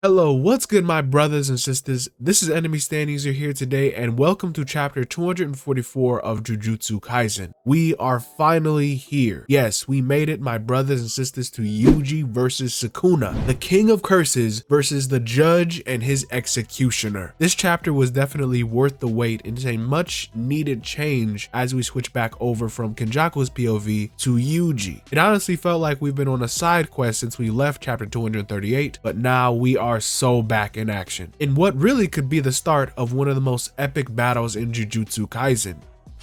Hello, what's good, my brothers and sisters? This is Enemy Stand User here today, and welcome to chapter 244 of Jujutsu Kaisen. We are finally here. Yes, we made it, my brothers and sisters, to Yuji versus Sukuna, the king of curses versus the judge and his executioner. This chapter was definitely worth the wait and is a much needed change as we switch back over from Kenjaku's POV to Yuji. It honestly felt like we've been on a side quest since we left chapter 238, but now we are so back in action in what really could be the start of one of the most epic battles in Jujutsu Kaisen.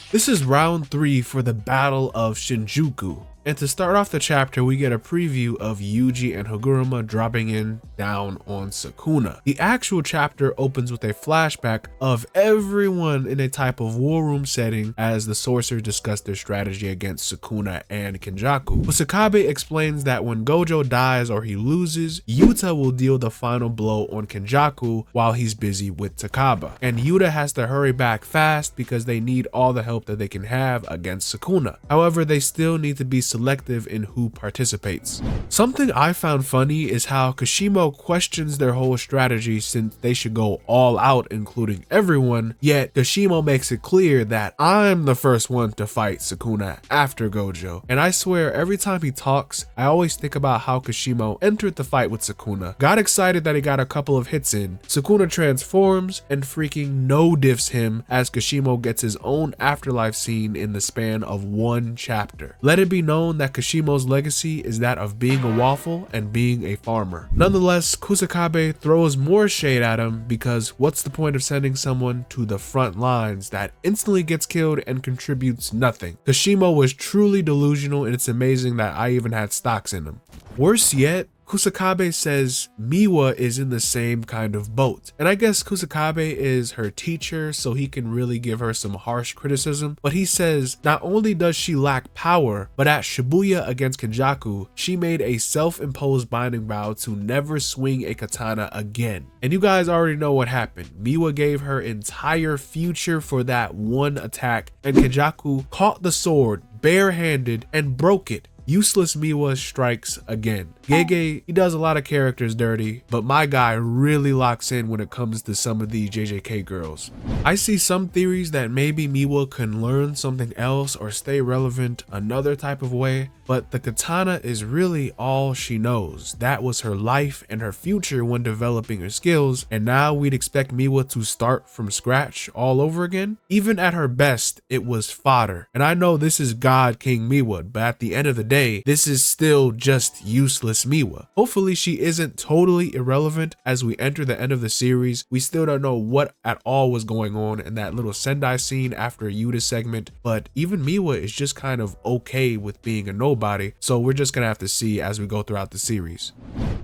This is round 3 for the Battle of Shinjuku. And to start off the chapter, we get a preview of Yuji and Haguruma dropping in down on Sukuna. The actual chapter opens with a flashback of everyone in a type of war room setting as the sorcerers discuss their strategy against Sukuna and Kenjaku. Kusakabe explains that when Gojo dies or he loses, Yuta will deal the final blow on Kenjaku while he's busy with Takaba. And Yuta has to hurry back fast because they need all the help that they can have against Sukuna. However, they still need to be selective in who participates. Something I found funny is how Kashimo questions their whole strategy since they should go all out including everyone, yet Kashimo makes it clear that I'm the first one to fight Sukuna after Gojo. And I swear every time he talks, I always think about how Kashimo entered the fight with Sukuna, got excited that he got a couple of hits in, Sukuna transforms and freaking no-diffs him as Kashimo gets his own afterlife scene in the span of one chapter. Let it be known that Kashimo's legacy is that of being a waffle and being a farmer. Nonetheless, Kusakabe throws more shade at him because what's the point of sending someone to the front lines that instantly gets killed and contributes nothing? Kashimo was truly delusional, and it's amazing that I even had stocks in him. Worse yet, Kusakabe says Miwa is in the same kind of boat. And I guess Kusakabe is her teacher, so he can really give her some harsh criticism. But he says not only does she lack power, but at Shibuya against Kenjaku, she made a self-imposed binding vow to never swing a katana again. And you guys already know what happened. Miwa gave her entire future for that one attack, and Kenjaku caught the sword barehanded and broke it. Useless Miwa strikes again. Gege, he does a lot of characters dirty, but my guy really locks in when it comes to some of these JJK girls. I see some theories that maybe Miwa can learn something else or stay relevant another type of way, but the katana is really all she knows. That was her life and her future when developing her skills, and now we'd expect Miwa to start from scratch all over again? Even at her best, it was fodder. And I know this is God King Miwa, but at the end of the day, this is still just useless Miwa. Hopefully she isn't totally irrelevant as we enter the end of the series. We still don't know what at all was going on in that little Sendai scene after Yuta segment, but even Miwa is just kind of okay with being a nobody, so we're just gonna have to see as we go throughout the series.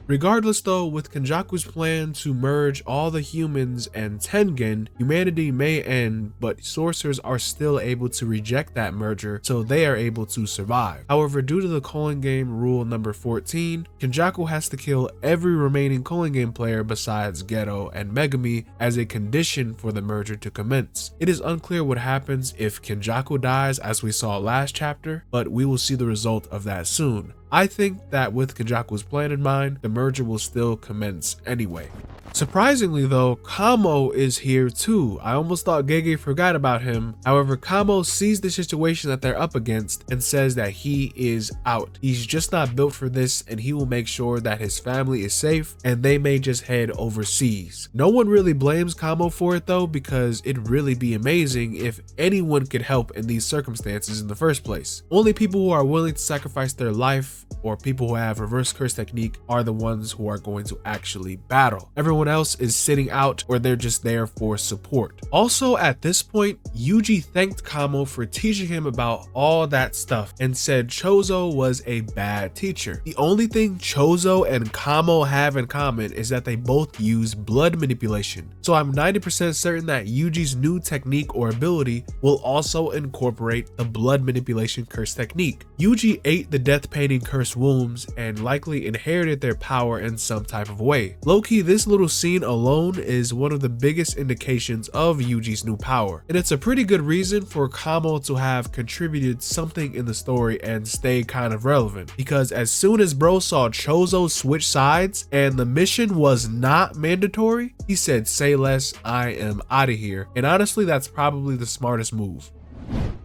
Regardless though, with Kenjaku's plan to merge all the humans and Tengen, humanity may end, but sorcerers are still able to reject that merger, so they are able to survive. However, due to the Calling Game rule number 14, Kenjaku has to kill every remaining Calling Game player besides Geto and Megumi as a condition for the merger to commence. It is unclear what happens if Kenjaku dies as we saw last chapter, but we will see the result of that soon. I think that with Kenjaku's plan in mind, the merger will still commence anyway. Surprisingly though, Kamo is here too. I almost thought Gege forgot about him. However, Kamo sees the situation that they're up against and says that he is out. He's just not built for this, and he will make sure that his family is safe and they may just head overseas. No one really blames Kamo for it though, because it'd really be amazing if anyone could help in these circumstances in the first place. Only people who are willing to sacrifice their life or people who have reverse curse technique are the ones who are going to actually battle. Everyone else is sitting out or they're just there for support. Also at this point, Yuji thanked Kamo for teaching him about all that stuff and said Chozo was a bad teacher. The only thing Chozo and Kamo have in common is that they both use blood manipulation. So I'm 90% certain that Yuji's new technique or ability will also incorporate the blood manipulation curse technique. Yuji ate the death painting curse wombs and likely inherited their power in some type of way. Low-key, this little scene alone is one of the biggest indications of Yuji's new power, and it's a pretty good reason for Kamo to have contributed something in the story and stay kind of relevant, because as soon as bro saw Chozo switch sides and the mission was not mandatory, he said, "Say less, I am out of here," and honestly that's probably the smartest move.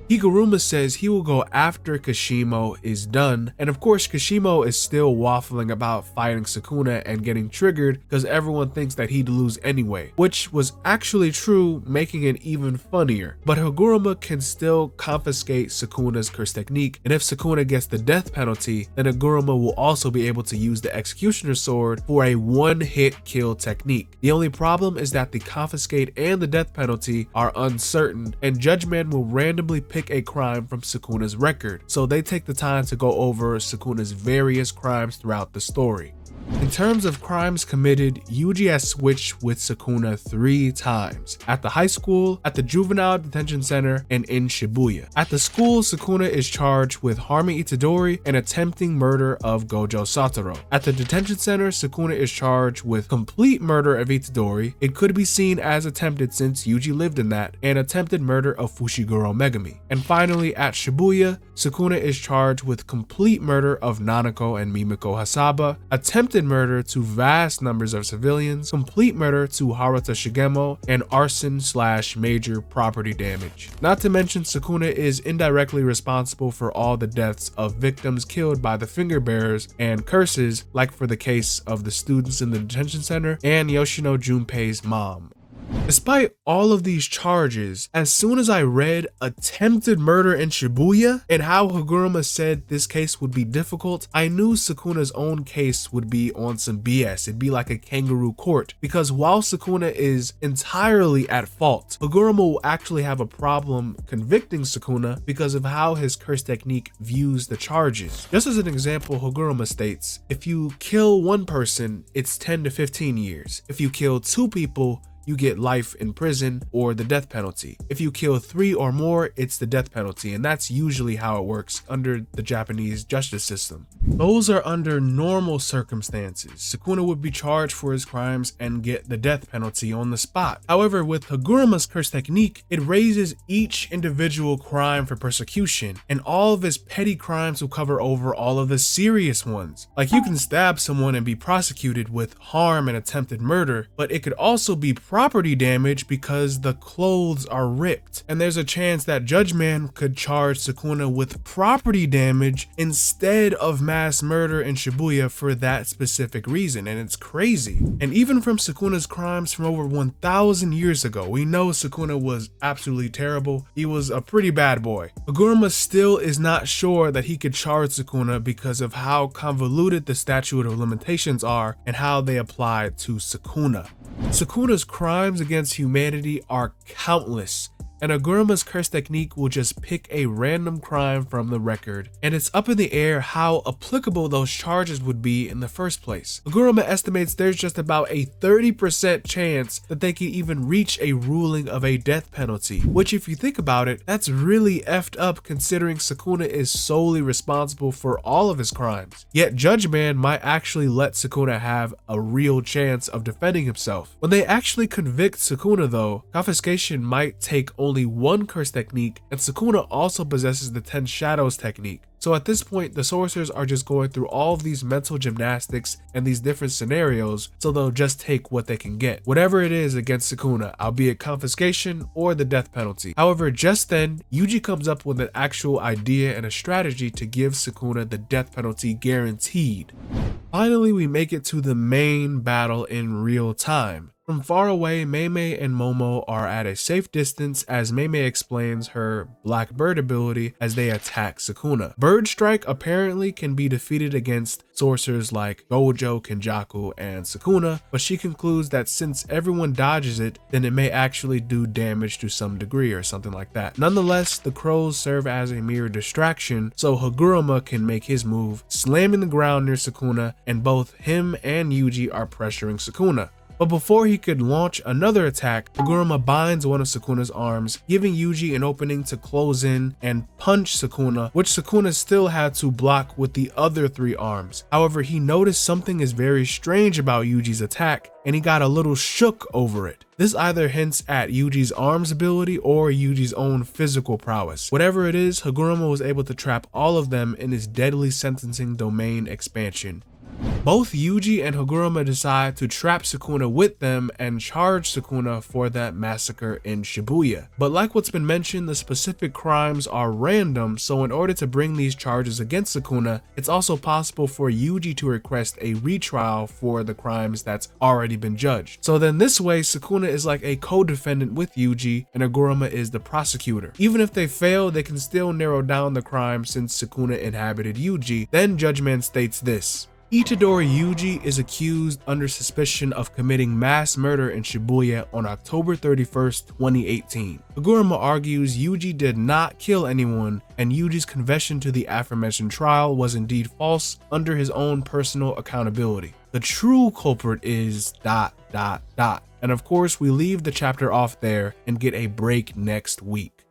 Higuruma says he will go after Kashimo is done, and of course Kashimo is still waffling about fighting Sukuna and getting triggered because everyone thinks that he'd lose anyway, which was actually true, making it even funnier. But Higuruma can still confiscate Sukuna's curse technique, and if Sukuna gets the death penalty, then Higuruma will also be able to use the Executioner's Sword for a one-hit kill technique. The only problem is that the confiscate and the death penalty are uncertain, and Judgment will randomly pick a crime from Sukuna's record, so they take the time to go over Sukuna's various crimes throughout the story. In terms of crimes committed, Yuji has switched with Sukuna 3 times: at the high school, at the juvenile detention center, and in Shibuya. At the school, Sukuna is charged with harming Itadori and attempting murder of Gojo Satoru. At the detention center, Sukuna is charged with complete murder of Itadori. It could be seen as attempted since Yuji lived in that, and attempted murder of Fushiguro Megami. And finally, at Shibuya, Sukuna is charged with complete murder of Nanako and Mimiko Hasaba, attempted murder to vast numbers of civilians, complete murder to Haruta Shigemo, and arson/major property damage. Not to mention, Sukuna is indirectly responsible for all the deaths of victims killed by the finger bearers and curses, like for the case of the students in the detention center and Yoshino Junpei's mom. Despite all of these charges, as soon as I read attempted murder in Shibuya and how Higuruma said this case would be difficult, I knew Sukuna's own case would be on some BS. It'd be like a kangaroo court, because while Sukuna is entirely at fault, Higuruma will actually have a problem convicting Sukuna because of how his curse technique views the charges. Just as an example, Higuruma states, if you kill one person, it's 10 to 15 years. If you kill 2 people, you get life in prison or the death penalty. If you kill 3 or more, it's the death penalty, and that's usually how it works under the Japanese justice system. Those are under normal circumstances. Sukuna would be charged for his crimes and get the death penalty on the spot. However, with Higuruma's curse technique, it raises each individual crime for persecution, and all of his petty crimes will cover over all of the serious ones. Like, you can stab someone and be prosecuted with harm and attempted murder, but it could also be property damage because the clothes are ripped, and there's a chance that Judge Man could charge Sukuna with property damage instead of mass murder in Shibuya for that specific reason, and it's crazy. And even from Sukuna's crimes from over 1,000 years ago, we know Sukuna was absolutely terrible. He was a pretty bad boy. Higuruma still is not sure that he could charge Sukuna because of how convoluted the statute of limitations are and how they apply to Sukuna. Sukuna's crimes against humanity are countless, and Higuruma's curse technique will just pick a random crime from the record, and it's up in the air how applicable those charges would be in the first place. Higuruma estimates there's just about a 30% chance that they could even reach a ruling of a death penalty, which, if you think about it, that's really effed up considering Sukuna is solely responsible for all of his crimes. Yet Judge Man might actually let Sukuna have a real chance of defending himself. When they actually convict Sukuna though, confiscation might take only one curse technique, and Sukuna also possesses the 10 Shadows technique. So at this point, the sorcerers are just going through all of these mental gymnastics and these different scenarios, so they'll just take what they can get, whatever it is against Sukuna, albeit confiscation or the death penalty. However, just then, Yuji comes up with an actual idea and a strategy to give Sukuna the death penalty guaranteed. Finally, we make it to the main battle in real time. From far away, Meimei and Momo are at a safe distance as Meimei explains her Black Bird ability as they attack Sukuna. Bird Strike apparently can be defeated against sorcerers like Gojo, Kenjaku, and Sukuna, but she concludes that since everyone dodges it, then it may actually do damage to some degree or something like that. Nonetheless, the crows serve as a mere distraction, so Higuruma can make his move, slamming the ground near Sukuna, and both him and Yuji are pressuring Sukuna. But before he could launch another attack, Haguruma binds one of Sukuna's arms, giving Yuji an opening to close in and punch Sukuna, which Sukuna still had to block with the other 3 arms. However, he noticed something is very strange about Yuji's attack, and he got a little shook over it. This either hints at Yuji's arms ability or Yuji's own physical prowess. Whatever it is, Haguruma was able to trap all of them in his deadly sentencing domain expansion. Both Yuji and Haguruma decide to trap Sukuna with them and charge Sukuna for that massacre in Shibuya. But like what's been mentioned, the specific crimes are random, so in order to bring these charges against Sukuna, it's also possible for Yuji to request a retrial for the crimes that's already been judged. So then this way, Sukuna is like a co-defendant with Yuji and Haguruma is the prosecutor. Even if they fail, they can still narrow down the crime since Sukuna inhabited Yuji. Then Judgment states this: Itadori Yuji is accused under suspicion of committing mass murder in Shibuya on October 31st, 2018. Haguruma argues Yuji did not kill anyone, and Yuji's confession to the aforementioned trial was indeed false under his own personal accountability. The true culprit is ... And of course, we leave the chapter off there and get a break next week.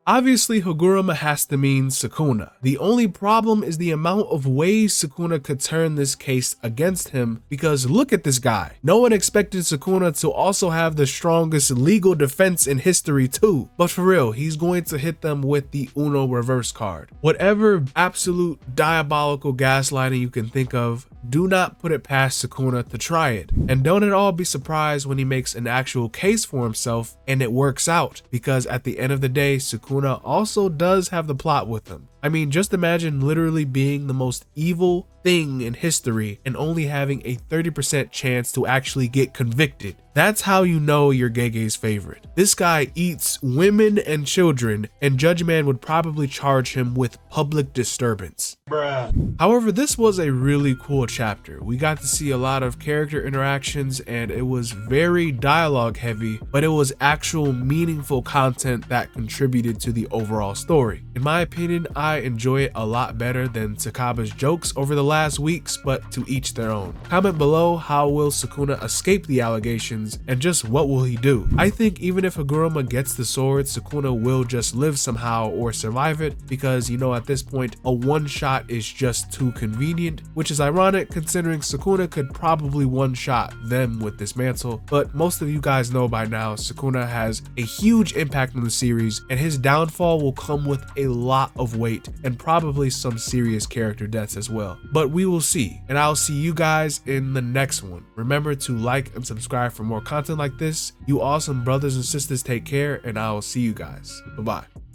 Obviously, Haguruma has to mean Sukuna. The only problem is the amount of ways Sukuna could turn this case against him, because look at this guy. No one expected Sukuna to also have the strongest legal defense in history too. But for real, he's going to hit them with the Uno reverse card. Whatever absolute diabolical gaslighting you can think of, do not put it past Sukuna to try it. And don't at all be surprised when he makes an actual case for himself and it works out, because at the end of the day, Sukuna also does have the plot with him. I mean, just imagine literally being the most evil thing in history and only having a 30% chance to actually get convicted. That's how you know you're Gege's favorite. This guy eats women and children, and Judge Man would probably charge him with public disturbance. Bruh. However, this was a really cool chapter. We got to see a lot of character interactions and it was very dialogue heavy, but it was actual meaningful content that contributed to the overall story. In my opinion, I enjoy it a lot better than Takaba's jokes over the last weeks, but to each their own. Comment below, how will Sukuna escape the allegations and just what will he do? I think even if Haguruma gets the sword, Sukuna will just live somehow or survive it, because you know at this point a one shot is just too convenient, which is ironic considering Sukuna could probably one shot them with this mantle. But most of you guys know by now Sukuna has a huge impact on the series and his downfall will come with a lot of weight and probably some serious character deaths as well. But we will see, and I'll see you guys in the next one. Remember to like and subscribe for more content like this. You awesome brothers and sisters, take care, and I'll see you guys. Bye-bye.